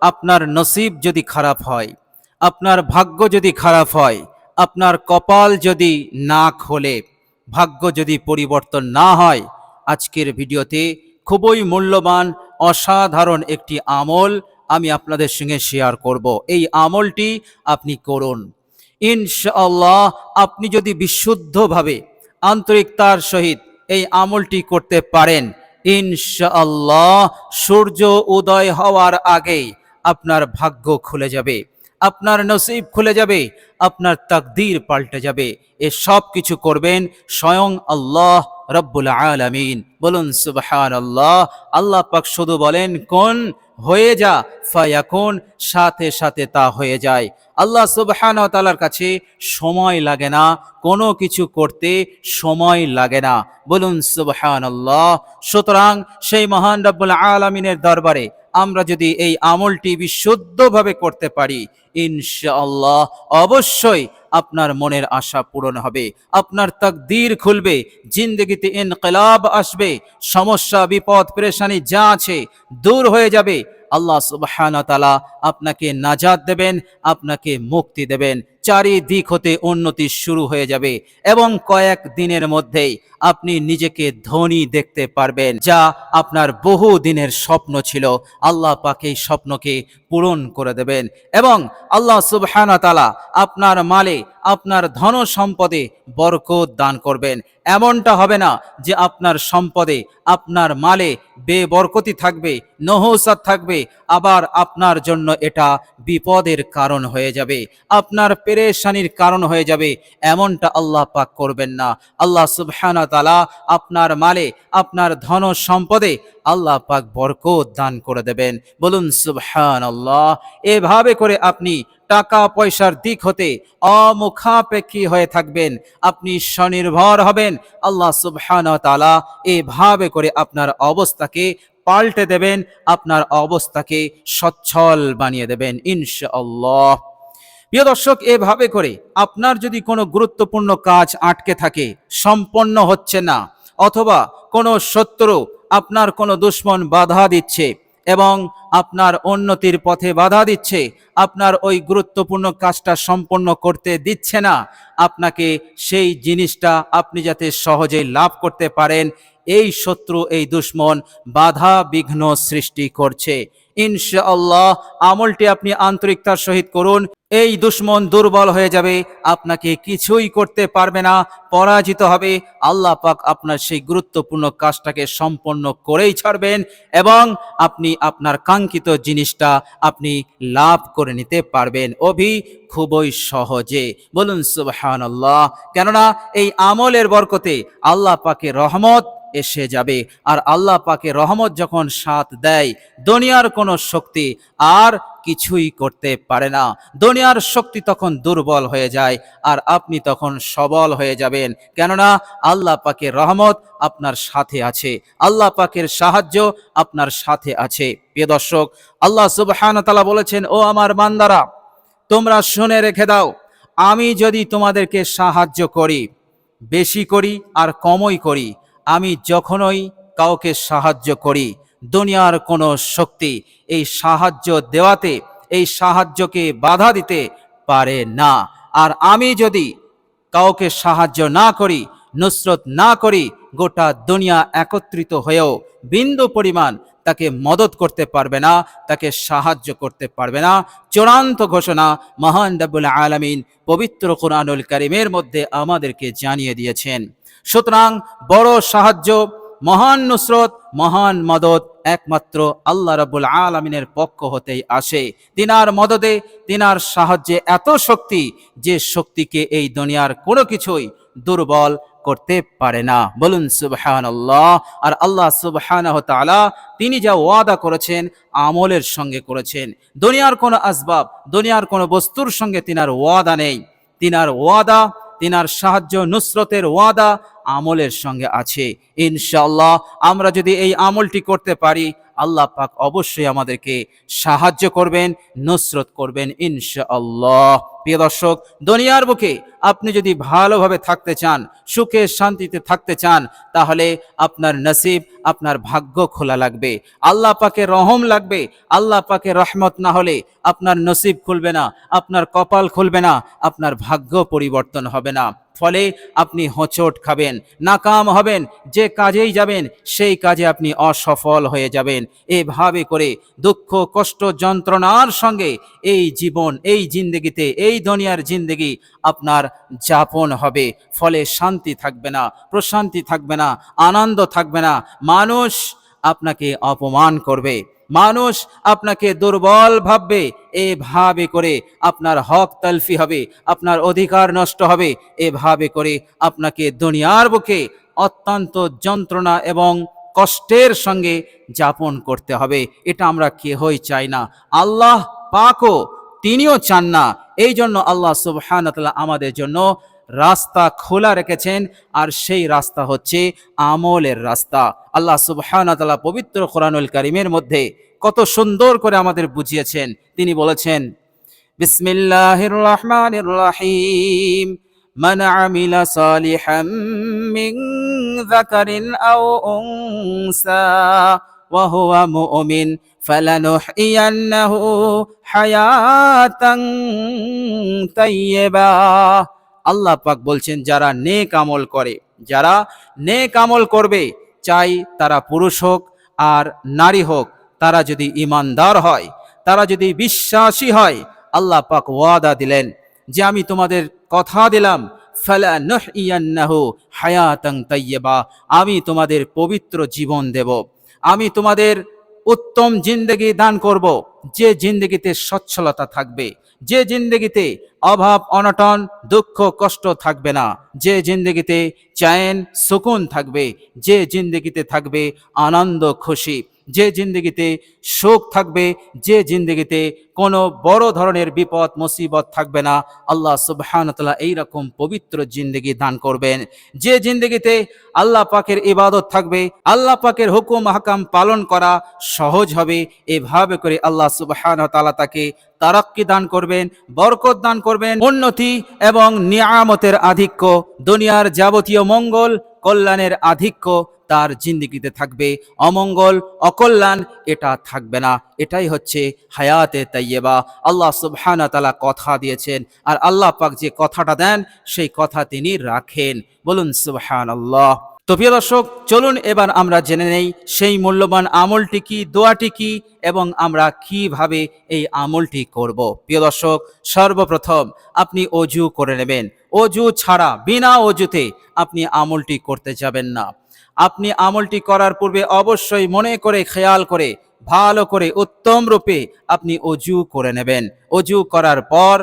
আপনার নসিব যদি খারাপ হয়, আপনার ভাগ্য যদি খারাপ হয়, আপনার কপাল যদি না খোলে, ভাগ্য যদি পরিবর্তন না হয়, আজকের ভিডিওতে খুবই মূল্যবান অসাধারণ একটি আমল আমি আপনাদের সঙ্গে শেয়ার করব। এই আমলটি আপনি করুন ইনশাআল্লাহ। আপনি যদি বিশুদ্ধভাবে আন্তরিকতার সহিত এই আমলটি করতে পারেন, ইনশাআল্লাহ সূর্য উদয় হওয়ার আগেই আপনার ভাগ্য খুলে যাবে, আপনার নসিব খুলে যাবে, আপনার তাকদীর পাল্টে যাবে। এ সব কিছু করবেন স্বয়ং আল্লাহ রব্বুল আলামিন। বলুন সুবহানাল্লাহ। আল্লাহ পাক শুধু বলেন কোন হয়ে যা, ফায়াকুন, সাথে সাথে তা হয়ে যায়। আল্লাহ সুবহানাহু ওয়া তাআলার কাছে সময় লাগে না, কোনো কিছু করতে সময় লাগে না। বলুন সুবহানাল্লাহ। সুতরাং সেই মহান রব্বুল আলামিনের দরবারে আমরা যদি এই আমলটি বিশুদ্ধভাবে করতে পারি, ইনশাআল্লাহ অবশ্যই আপনার মনের আশা পূরণ হবে, আপনার তাকদীর খুলবে, জিন্দেগিতে ইনকিলাব আসবে, সমস্যা বিপদ পেরেশানি যা আছে দূর হয়ে যাবে। আল্লাহ সুবহানাহু ওয়া তাআলা আপনাকে নাজাত দেবেন, আপনাকে মুক্তি দেবেন, চারিদিক হতে উন্নতি শুরু হয়ে যাবে এবং কয়েক দিনের মধ্যেই আপনি নিজেকে ধনী দেখতে পারবেন, যা আপনার বহু দিনের স্বপ্ন ছিল। আল্লাহ পাক এই স্বপ্নকে পূরণ করে দেবেন এবং আল্লাহ সুবহানাহু ওয়া তাআলা আপনার মালে, আপনার ধন সম্পদে বরকত দান করবেন। এমনটা হবে না যে আপনার সম্পদে, আপনার মালে বেবরকতি থাকবে, নহুসাত থাকবে, আবার আপনার জন্য এটা বিপদের কারণ হয়ে যাবে, আপনার পেরেশানির কারণ হয়ে যাবে। এমনটা আল্লাহ পাক করবেন না। আল্লাহ সুবহানাহু ওয়া তাআলা আপনার মালে, আপনার ধন সম্পদে আল্লাহ পাক বরকত দান করে দেবেন। বলুন সুবহানাল্লাহ। এভাবে করে আপনি টাকা পয়সার দিক হতে অমুখাপেক্ষী হয়ে থাকবেন, আপনি স্বনির্ভর হবেন। আল্লাহ সুবহানাহু ওয়া তাআলা এভাবে করে আপনার অবস্থাকে পাল্টে দেবেন, আপনার অবস্থাকে সচ্ছল বানিয়ে দেবেন ইনশাআল্লাহ। প্রিয় দর্শক, এভাবে করে আপনার যদি কোনো গুরুত্বপূর্ণ কাজ আটকে থাকে, সম্পন্ন হচ্ছে না, অথবা কোনো শত্রু, আপনার কোনো দুশমন বাধা দিচ্ছে এবং আপনার উন্নতির পথে বাধা দিচ্ছে, আপনার ওই গুরুত্বপূর্ণ কাজটা সম্পন্ন করতে দিচ্ছে না, আপনাকে সেই জিনিসটা আপনি যাতে সহজেই লাভ করতে পারেন, এই শত্রু, এই দুশমন বাধা বিঘ্ন সৃষ্টি করছে, ইনশাআল্লাহ আমলটি আপনি আন্তরিকতার সহিত করুন। এই দুশমন দুর্বল হয়ে যাবে, আপনাকে কিছুই করতে পারবে না, পরাজিত হবে। আল্লাহ পাক আপনার সেই গুরুত্বপূর্ণ কাজটাকে সম্পন্ন করেই ছাড়বেন এবং আপনি আপনার কাঙ্ক্ষিত জিনিসটা আপনি লাভ করে নিতে পারবেন খুবই সহজে। বলুন সুবহানাল্লাহ। কেননা এই আমলের বরকতে আল্লাহ পাকের রহমত এসে যাবে, আর আল্লাহ পাকের রহমত যখন সাথ দেয়, দুনিয়ার কোনো শক্তি আর কিছুই করতে পারে না। দুনিয়ার শক্তি তখন দুর্বল হয়ে যায় আর আপনি তখন সবল হয়ে যাবেন, কেননা আল্লাহ পাকের রহমত আপনার সাথে আছে, আল্লাহ পাকের সাহায্য আপনার সাথে আছে। প্রিয় দর্শক, আল্লাহ সুবহানাহু ওয়া তাআলা বলেছেন, ও আমার বান্দারা, তোমরা শুনে রেখে দাও, আমি যদি তোমাদেরকে সাহায্য করি, বেশি করি আর কমই করি, আমি যখনই কাউকে সাহায্য করি, দুনিয়ার কোনো শক্তি এই সাহায্য দেওয়াতে, এই সাহায্যকে বাধা দিতে পারে না। আর আমি যদি কাউকে সাহায্য না করি, নুসরত না করি, গোটা দুনিয়া একত্রিত হয়েও বিন্দু পরিমাণ তাকে মদত করতে পারবে না, তাকে সাহায্য করতে পারবে না। চূড়ান্ত ঘোষণা মহান রব্বুল আলামিন পবিত্র কুরআনুল কারীমের মধ্যে আমাদেরকে জানিয়ে দিয়েছেন। সুতরাং বড় সাহায্য, মহান নুসরত, মহান মদত একমাত্র আল্লাহ রাব্বুল আলামিনের পক্ষ হতেই আসে। তিনার মদদে, তিনার সাহায্যে এত শক্তি, যে শক্তিকে এই দুনিয়ার কোনো কিছুই দুর্বল করতে পারে না। বলুন সুবহানাল্লাহ। আর আল্লাহ সুবহানাহু ওয়া তাআলা তিনি যা ওয়াদা করেছেন, আমলের সঙ্গে করেছেন। দুনিয়ার কোনো আসবাব, দুনিয়ার কোনো বস্তুর সঙ্গে তিনার ওয়াদা নেই। তিনার ওয়াদা, তিনার সাহায্য নুসরতের ওয়াদা আমলের সঙ্গে আছে। ইনশাআল্লাহ আমরা যদি এই আমলটি করতে পারি, আল্লাহ পাক অবশ্যই আমাদেরকে সাহায্য করবেন, নুসরত করবেন ইনশাআল্লাহ। প্রিয় দর্শক, দুনিয়ার বুকে আপনি যদি ভালোভাবে থাকতে চান, সুখে শান্তিতে থাকতে চান, তাহলে আপনার নসিব, আপনার ভাগ্য খোলা লাগবে, আল্লাহ পাকের রহম লাগবে। আল্লাহ পাকের রহমত না হলে আপনার নসিব খুলবে না, আপনার কপাল খুলবে না, আপনার ভাগ্য পরিবর্তন হবে না। ফলে আপনি হোঁচট খাবেন, নাকাম হবেন, যে কাজেই যাবেন সেই কাজে আপনি অসফল হয়ে যাবেন। এভাবে করে দুঃখ কষ্ট যন্ত্রণার সঙ্গে এই জীবন, এই জিন্দেগিতে, এই দুনিয়ার জিন্দেগি আপনার যাপন হবে। ফলে শান্তি থাকবে না, প্রশান্তি থাকবে না, আনন্দ থাকবে না। মানুষ আপনাকে অপমান করবে, মানুষ আপনাকে দুর্বল ভাববে। এভাবে করে আপনার হক তালফি হবে, আপনার অধিকার নষ্ট হবে। এভাবে করে আপনাকে দুনিয়ার বুকে অত্যন্ত যন্ত্রণা এবং কষ্টের সঙ্গে যাপন করতে হবে। এটা আমরা কেহই চাই না, আল্লাহ পাকও তিনিও চান না। এই জন্য আল্লাহ সুবহানাহু ওয়া তাআলা আমাদের জন্য রাস্তা খোলা রেখেছেন, আর সেই রাস্তা হচ্ছে আমলের রাস্তা। আল্লাহ সুবহানাহু ওয়া তাআলা পবিত্র কোরআনুল কারীমের মধ্যে কত সুন্দর করে আমাদের বুঝিয়েছেন। তিনি বলেছেন, বিসমিল্লাহির রহমানির রহিম, মান আমিলা সালিহাম মিন যাকারিন আও উনসা ওয়া হুয়া মুমিন ফালানুহইয়ান্নাহু হায়াতান তাইয়্যিবা। আল্লাহ পাক বলছেন, যারা নেক আমল করে, যারা নেক আমল করবে, চাই তারা পুরুষ হোক আর নারী হোক, তারা যদি ঈমানদার হয়, তারা যদি বিশ্বাসী হয়, আল্লাহ পাক ওয়াদা দিলেন যে আমি তোমাদের কথা দিলাম, ফালানুহইয়ান্নাহু হায়াতান তাইয়্যিবা, আমি তোমাদের পবিত্র জীবন দেব, আমি তোমাদের উত্তম জিন্দেগি দান করব, যে জিন্দেগিতে সচ্ছলতা থাকবে, যে জিন্দেগিতে অভাব অনটন দুঃখ কষ্ট থাকবে না, যে জিন্দেগিতে চैन সুকুন থাকবে, যে জিন্দেগিতে থাকবে আনন্দ খুশি, যে জিন্দেগিতে সুখ থাকবে, যে জিন্দেগিতে কোনো বড় ধরনের বিপদ মুসিবত থাকবে না। আল্লাহ সুবহানাহু ওয়া তাআলা এইরকম পবিত্র জিন্দেগি দান করবেন, যে জিন্দেগিতে আল্লাহ পাকের ইবাদত থাকবে, আল্লাহ পাকের হুকুম হাকাম পালন করা সহজ হবে। এভাবে করে আল্লাহ সুবহানাহু ওয়া তাআলা তাকে তারাক্কি দান করবেন, বরকত দান করবেন, উন্নতি এবং নিয়ামতের আধিক্য, দুনিয়ার যাবতীয় মঙ্গল কল্যাণের আধিক্য তার জিন্দেগিতে থাকবে, অমঙ্গল অকল্যাণ এটা থাকবে না। এটাই হচ্ছে হায়াতে তাইয়্যিবা। আল্লাহ সুবহানাহু ওয়া তাআলা কথা দিয়েছেন, আর আল্লাহ পাক যে কথাটা দেন সেই কথা তিনি রাখেন। বলুন সুবহানাল্লাহ। তো প্রিয় দর্শক, চলুন এবার আমরা জেনে নেই সেই মূল্যবান আমলটি কি, দোয়াটি কি, এবং আমরা কিভাবে এই আমলটি করব। প্রিয় দর্শক, সর্বপ্রথম আপনি অজু করে নেবেন। অজু ছাড়া, বিনা অজুতে আপনি আমলটি করতে যাবেন না। আপনি আমলটি করার পূর্বে অবশ্যই মনে করে, খেয়াল করে, ভালো করে, উত্তম রূপে আপনি অজু করে নেবেন। অজু করার পর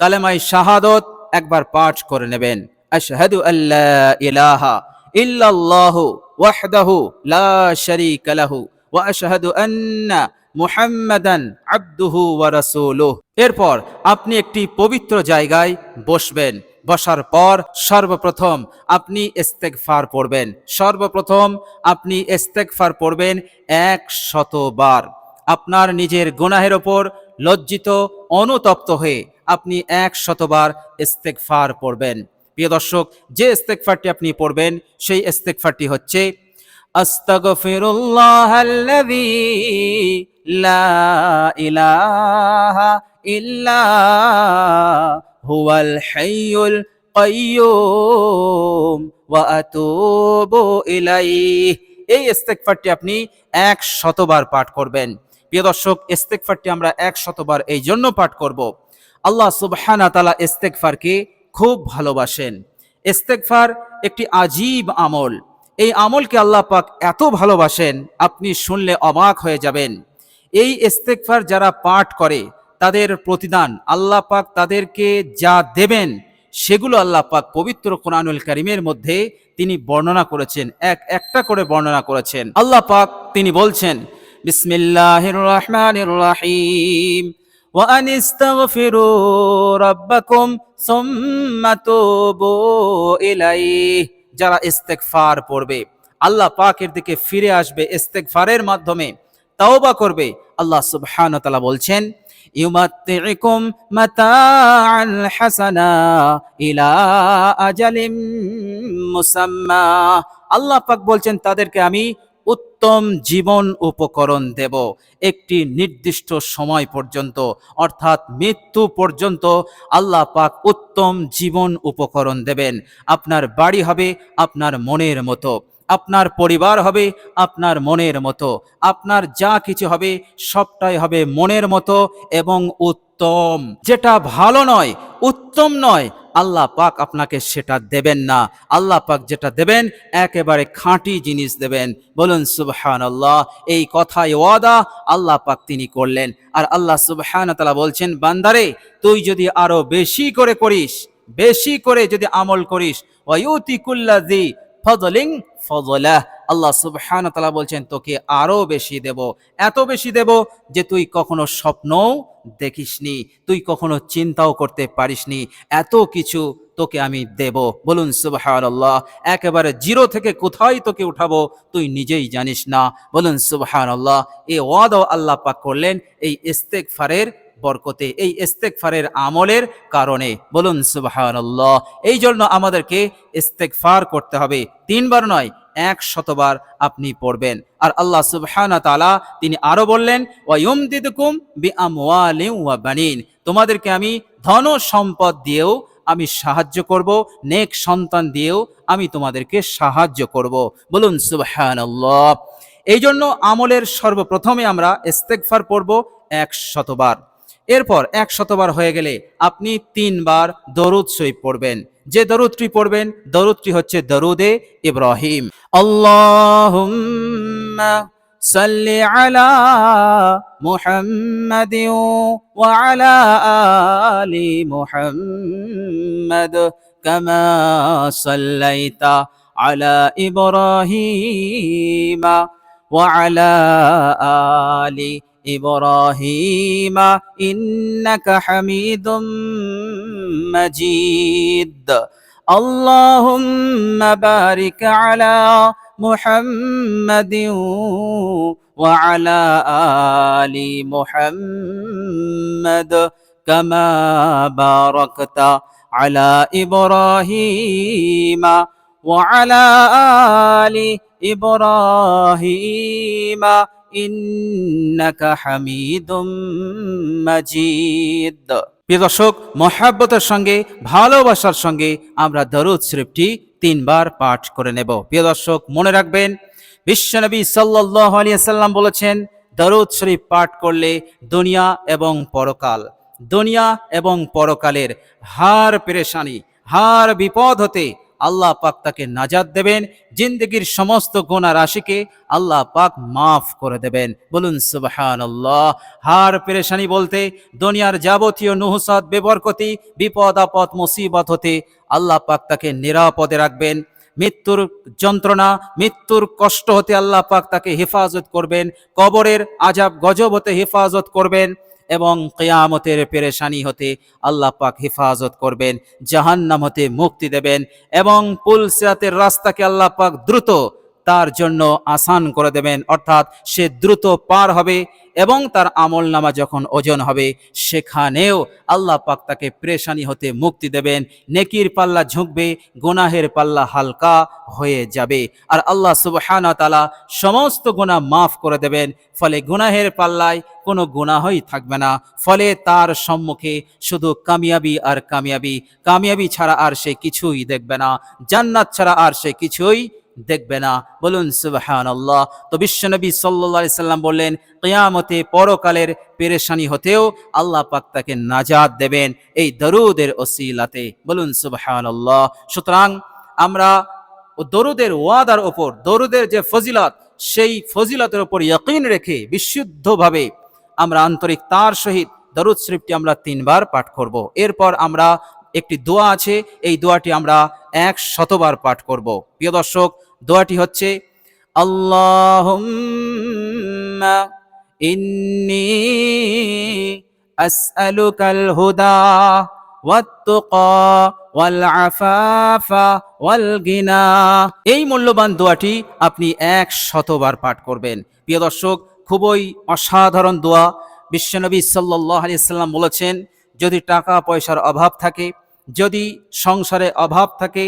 কালেমায়ে শাহাদত একবার পাঠ করে নেবেন। আশহাদু আল্লা ইলাহা ইল্লাল্লাহু ওয়াহদাহু লা শারীকা লাহু ওয়া আশহাদু আন্না মুহাম্মাদান আবদুহু ওয়া রাসূলুহু। এরপর আপনি একটি পবিত্র জায়গায় বসবেন। বসার পর সর্বপ্রথম আপনি ইস্তেগফার পড়বেন। সর্বপ্রথম আপনি ইস্তেগফার পড়বেন 100 বার। আপনার নিজের গুনাহের ওপর লজ্জিত অনুতপ্ত হয়ে আপনি 100 বার ইস্তেগফার পড়বেন। প্রিয় দর্শক, যে ইস্তেগফারটি আপনি পড়বেন সেই ইস্তেগফারটি হচ্ছে, আস্তাগফিরুল্লাহাল্লাযী লা ইলাহা ইল্লা হুয়াল হাইয়ুল কাইয়্যুম ওয়া আতুবু ইলাইহি। এই ইস্তেগফারটি আপনি 100 বার পাঠ করবেন। প্রিয় দর্শক, ইস্তেগফারটি আমরা 100 বার এই জন্য পাঠ করব, আল্লাহ সুবহানাহু ওয়া তাআলা ইস্তেগফারকে খুব ভালোবাসেন। ইস্তেগফার একটি আজীব আমল। এই আমলকে আল্লাহ পাক এত ভালোবাসেন, আপনি শুনলে অবাক হয়ে যাবেন। এই ইস্তেগফার যারা পাঠ করে তাদের প্রতিদান আল্লাহ পাক তাদেরকে যা দেবেন সেগুলো আল্লাহ পাক পবিত্র কোরআনুল কারীমের মধ্যে তিনি বর্ণনা করেছেন, একটা করে বর্ণনা করেছেন। আল্লাহ পাক তিনি বলছেন, বিসমিল্লাহির রহমানির রহিম, ওয়া আনিস্তাগফিরু রাব্বাকুম সুম্মা তুবু ইলাইহি। যারা ইস্তেগফার পড়বে, আল্লাহ পাকের দিকে ফিরে আসবে, ইস্তেগফারের মাধ্যমে তাওবা করবে, আল্লাহ সুবহানাহু ওয়া তাআলা বলছেন, ইউমাত্তিউকুম মাতাআন হাসানা ইলা আজালিম মুসাম্মা। আল্লাহ পাক বলছেন তাদেরকে আমি উত্তম জীবন উপকরণ দেব। একটি নির্দিষ্ট সময় পর্যন্ত, অর্থাৎ মৃত্যু পর্যন্ত আল্লাহ পাক উত্তম জীবন উপকরণ দেবেন। আপনার বাড়ি হবে আপনার মনের মতো, আপনার পরিবার হবে আপনার মনের মতো, আপনার যা কিছু হবে সবটাই হবে মনের মতো এবং উত্তম। যেটা ভালো নয়, উত্তম নয়, আল্লাহ পাক আপনাকে সেটা দেবেন না। আল্লাহ পাক যেটা দেবেন একেবারে খাঁটি জিনিস দেবেন। বলুন সুবহানাল্লাহ। এই কথাই ওয়াদা আল্লাহ পাক তিনি করলেন। আর আল্লাহ সুবহানাহু ওয়া তাআলা বলছেন, বান্দারে তুই যদি আরো বেশি করে করিস, বেশি করে যদি আমল করিস, ওয়ায়ুতি কুল্লাযী ফাদলিন ফাদলাহ, আল্লাহ সুবহানাহু ওয়া তাআলা বলছেন তোকে আরো বেশি দেব, এত বেশি দেব যে তুই কখনো স্বপ্নও দেখিসনি, তুই কখনো চিন্তাও করতে পারিসনি, এত কিছু তোকে আমি দেব। বলুন সুবহানাল্লাহ। একেবারে জিরো থেকে কোথায় তোকে উঠাবো তুই নিজেই জানিস না। বলুন সুবহানাল্লাহ। এই ওয়াদাও আল্লাহ পাক করলেন এই ইস্তেগফারের বরকতে, এই ইস্তেগফারের আমলের কারণে। বলুন সুবহানাল্লাহ। এই জন্য আমাদেরকে ইস্তেগফার করতে হবে, 3 বার নয় 100 বার আপনি পড়বেন। আর আল্লাহ সুবহানাহু ওয়া তাআলা তিনি আরো বললেন, ওয়ায়ুমদিদকুম বিআমওয়ালিন ওয়া বানিন, তোমাদেরকে আমি ধন সম্পদ দিয়েও আমি সাহায্য করব, নেক সন্তান দিয়েও আমি তোমাদেরকে সাহায্য করব। বলুন সুবহানাল্লাহ। এই জন্য আমলের সর্বপ্রথমে আমরা ইস্তেগফার পড়ব 100 বার। এরপর 100 বার হয়ে গেলে আপনি 3 বার দরুদ শরীফ পড়বেন। যে দরুদটি পড়বেন দরুদটি হচ্ছে দরুদে ইব্রাহিম। আল্লাহুম্মা সাল্লি আলা মুহাম্মাদিন ওয়া আলা আলি মুহাম্মাদ কামা সাল্লাইতা আলা ইব্রাহিম ওয়া আলা আলি إبراهيم إنك حميد مجيد اللهم بارك على محمد وعلى آل محمد كما باركت على إبراهيم وعلى آل إبراهيم ইন্নাকা হামিদুম মাজিদ। প্রিয় দর্শক, মহব্বতের সঙ্গে ভালোবাসার সঙ্গে আমরা দরুদ শরীফটি 3 বার পাঠ করে নেব। প্রিয় দর্শক, মনে রাখবেন বিশ্বনবী সাল্লাল্লাহু আলাইহি ওয়াসাল্লাম বলেছেন, দরুদ শরীফ পাঠ করলে দুনিয়া এবং পরকাল, দুনিয়া এবং পরকালের হার পেরেশানি, হার বিপদ হতে আল্লাহ পাক তাকে নাজাত দেবেন। জিন্দগির সমস্ত গুনাহ রাশিকে আল্লাহ পাক মাফ করে দেবেন। বলুন সুবহানাল্লাহ। হার পেরেশানি বলতে দুনিয়ার যাবতীয় নুহসাত, বেবরকতি, বিপদ আপদ, মুসিবত হতে আল্লাহ পাক তাকে নিরাপদে রাখবেন। মৃত্যুর যন্ত্রণা, মৃত্যুর কষ্ট হতে আল্লাহ পাক তাকে হেফাজত করবেন। কবরের আযাব গজব হতে হেফাজত করবেন এবং কিয়ামতের পেরেশানি হতে আল্লাহ পাক হেফাজত করবেন। জাহান্নাম হতে মুক্তি দেবেন এবং পুল সিরাতের রাস্তাকে আল্লাহ পাক দ্রুত তার জন্য আসান করে দেবেন, অর্থাৎ সে দ্রুত পার হবে এবং তার আমলনামা যখন ওজন হবে সেখানেও আল্লাহ পাক তাকে পেরেশানি হতে মুক্তি দেবেন। নেকির পাল্লা ঝুঁকবে, গুনাহের পাল্লা হালকা হয়ে যাবে। আর আল্লাহ সুবহানাহু ওয়া তাআলা সমস্ত গুনাহ মাফ করে দেবেন। ফলে গুনাহের পাল্লায় কোনো গুনাহই থাকবে না। ফলে তার সম্মুখে শুধু কামিয়াবি আর কামিয়াবি, কামিয়াবি ছাড়া আর সে কিছুই দেখবে না, জান্নাত ছাড়া আর সে কিছুই দেখবে না। বলুন সুবহানাল্লাহ। তো বিশ্বনবী সাল্লাল্লাহু আলাইহি সাল্লাম বললেন, কিয়ামতে পরকালের পেরেশানি হতেও আল্লাহ পাক তাকে নাজাত দেবেন এই দরুদের ওসিলাতে। বলুন সুবহানাল্লাহ। সুতরাং আমরা দরুদের ওয়াদার ওপর, দরুদের যে ফজিলত, সেই ফজিলতের উপর ইয়াকিন রেখে বিশুদ্ধভাবে আমরা আন্তরিকতার সহিত দরুদ শরীফটি আমরা 3 বার পাঠ করব। এরপর আমরা একটি দোয়া আছে, এই দোয়াটি আমরা 100 বার পাঠ করব। প্রিয় দর্শক, দোয়াটি হচ্ছে, আল্লাহুম্মা ইন্নী আসআলুকাল হুদা ওয়াত-তুকা ওয়াল আফাফা ওয়াল গিনা। এই মূল্যবান দোয়াটি আপনি 100 বার পাঠ করবেন। প্রিয় দর্শক, খুবই অসাধারণ দোয়া। বিশ্বনবী সাল্লাল্লাহু আলাইহি সাল্লাম বলেছেন, যদি টাকা পয়সার অভাব থাকে, যদি সংসারে অভাব থাকে,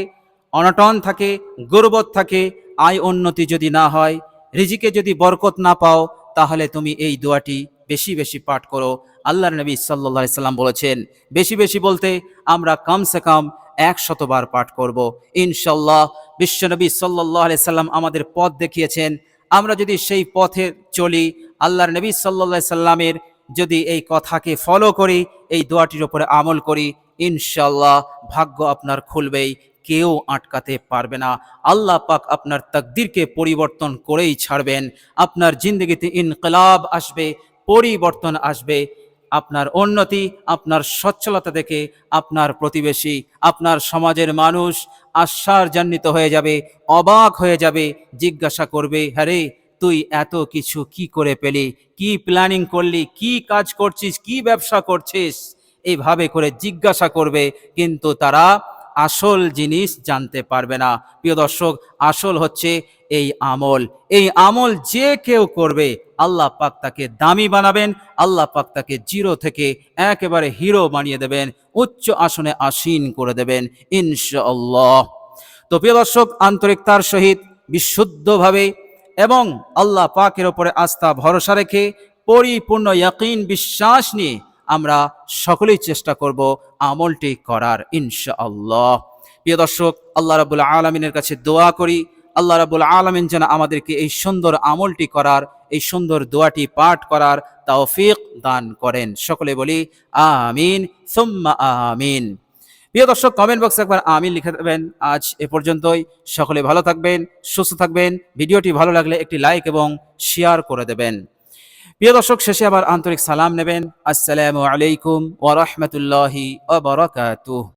অনটন থাকে, গর্বত থাকে, আয় উন্নতি যদি না হয়, রিজিকে যদি বরকত না পাও, তাহলে তুমি এই দোয়াটি বেশি বেশি পাঠ করো। আল্লাহর নবী সাল্লাল্লাহু আলাইহি সাল্লাম বলেছেন, বেশি বেশি বলতে আমরা কমসে কম 100 বার পাঠ করব ইনশাআল্লাহ। বিশ্বনবী সাল্লাল্লাহু আলাইহি সাল্লাম আমাদের পথ দেখিয়েছেন, আমরা যদি সেই পথে চলি, আল্লাহর নবী সাল্লাল্লাহু আলাইহি সাল্লামের যদি এই কথাকে ফলো করি, এই দোয়াটির উপরে আমল করি, ইনশাআল্লাহ ভাগ্য আপনার খুলবেই, কেউ আটকাতে পারবে না। আল্লাহ পাক আপনার তাকদীরকে পরিবর্তন করেই ছাড়বেন। আপনার জিন্দগিতে ইনকিলাব আসবে, পরিবর্তন আসবে। আপনার উন্নতি, আপনার সচ্ছলতা দেখে আপনার প্রতিবেশী, আপনার সমাজের মানুষ আশ্চর্যান্বিত হয়ে যাবে, অবাক হয়ে যাবে, জিজ্ঞাসা করবে, হ্যারে তুই এত কিছু কি করে পেলি, কি প্ল্যানিং করলি, কি কাজ করছিস, কি ব্যবসা করছিস, এইভাবে করে জিজ্ঞাসা করবে, কিন্তু তারা আসল জিনিস জানতে পারবে না। প্রিয় দর্শক, আসল হচ্ছে এই আমল। এই আমল যে কেউ করবে, আল্লাহ পাক তাকে দামি বানাবেন, আল্লাহ পাক তাকে জিরো থেকে একেবারে হিরো বানিয়ে দেবেন, উচ্চ আসনে আসীন করে দেবেন ইনশাআল্লাহ। তো প্রিয় দর্শক, আন্তরিকতার সহিত বিশুদ্ধভাবে এবং আল্লাহ পাকের ওপরে আস্থা ভরসা রেখে পরিপূর্ণ ইয়াকিন বিশ্বাস নিয়ে আমরা সকলেই চেষ্টা করব আমলটি করার ইনশাআল্লাহ। প্রিয় দর্শক, আল্লাহ রাব্বুল আলামিনের কাছে দোয়া করি, আল্লাহ রাব্বুল আলামিন যেন আমাদেরকে এই সুন্দর আমলটি করার, এই সুন্দর দোয়াটি পাঠ করার তৌফিক দান করেন। সকলে বলি আমিন সুম্মা আমিন। প্রিয় দর্শক, কমেন্ট বক্সে একবার আমিন লিখে দেবেন। আজ এ পর্যন্তই। সকলে ভালো থাকবেন, সুস্থ থাকবেন। ভিডিওটি ভালো লাগলে একটি লাইক এবং শেয়ার করে দেবেন। প্রিয় দর্শক, শেষে আবার আন্তরিক সালাম নেবেন। আসসালামু আলাইকুম ওয়া রাহমাতুল্লাহি ওয়া বারাকাতুহু।